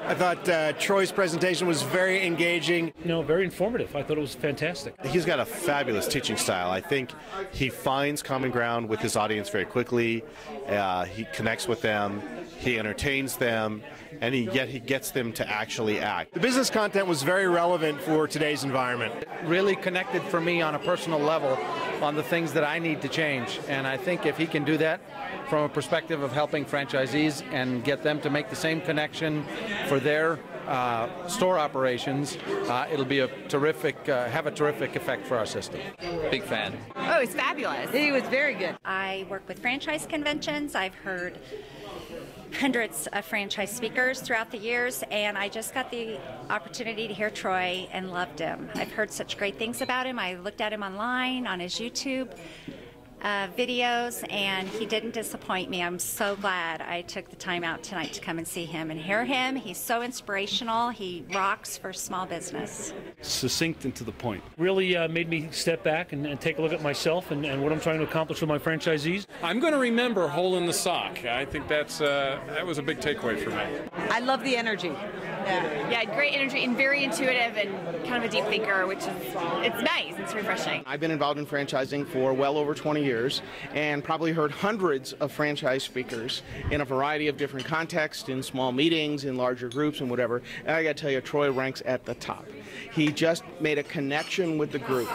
I thought Troy's presentation was very engaging. Very informative. I thought it was fantastic. He's got a fabulous teaching style. I think he finds common ground with his audience very quickly. He connects with them, he entertains them, and yet he gets them to actually act. The business content was very relevant for today's environment. Really connected for me on a personal level on the things that I need to change. And I think if he can do that from a perspective of helping franchisees and get them to make the same connection for their store operations, it'll be have a terrific effect for our system. Big fan. Oh, it's fabulous. He was very good. I work with franchise conventions. I've heard hundreds of franchise speakers throughout the years, and I just got the opportunity to hear Troy and loved him. I've heard such great things about him. I looked at him online on his YouTube videos, and he didn't disappoint me. I'm so glad I took the time out tonight to come and see him and hear him. He's so inspirational. He rocks for small business. Succinct and to the point. Really made me step back and take a look at myself and what I'm trying to accomplish with my franchisees. I'm going to remember Hole in the Sock. I think that was a big takeaway for me. I love the energy. Yeah, great energy and very intuitive and kind of a deep thinker, which is, it's nice, it's refreshing. I've been involved in franchising for well over 20 years and probably heard hundreds of franchise speakers in a variety of different contexts, in small meetings, in larger groups and whatever. And I got to tell you, Troy ranks at the top. He just made a connection with the group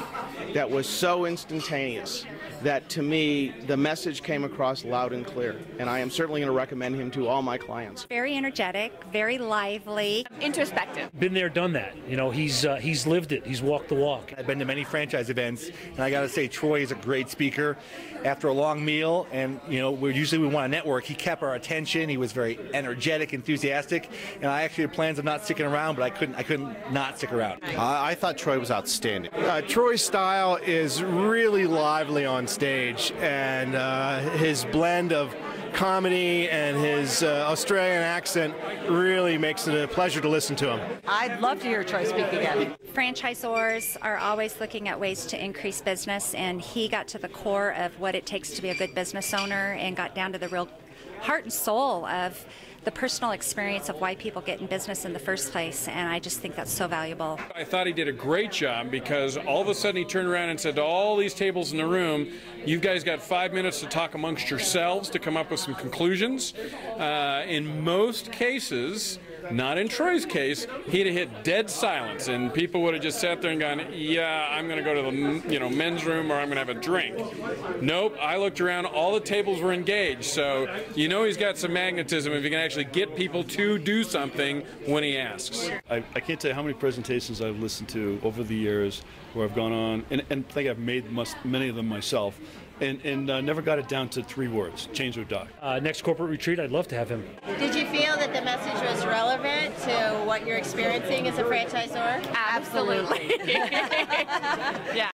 that was so instantaneous that to me the message came across loud and clear, and I am certainly going to recommend him to all my clients. Very energetic, very lively. Introspective. Been there, done that. He's lived it. He's walked the walk. I've been to many franchise events, and I got to say, Troy is a great speaker. After a long meal, and we want to network, he kept our attention. He was very energetic, enthusiastic, and I actually had plans of not sticking around, but I couldn't not stick around. I thought Troy was outstanding. Troy's style is really lively on stage, and his blend of comedy and his Australian accent really makes it a pleasure to listen to him. I'd love to hear Troy speak again. Franchisors are always looking at ways to increase business, and he got to the core of what it takes to be a good business owner and got down to the real heart and soul of the personal experience of why people get in business in the first place, and I just think that's so valuable. I thought he did a great job because all of a sudden he turned around and said to all these tables in the room, you guys got 5 minutes to talk amongst yourselves to come up with some conclusions. In most cases, not in Troy's case, he'd have hit dead silence and people would have just sat there and gone, yeah, I'm going to go to the men's room or I'm going to have a drink. Nope, I looked around, all the tables were engaged, so he's got some magnetism if he can actually get people to do something when he asks. I can't tell you how many presentations I've listened to over the years where I've gone on, and I think I've made many of them myself, and never got it down to 3 words, change or die. Next corporate retreat, I'd love to have him. Did you feel that the message was relevant to what you're experiencing as a franchisor? Absolutely. Yeah.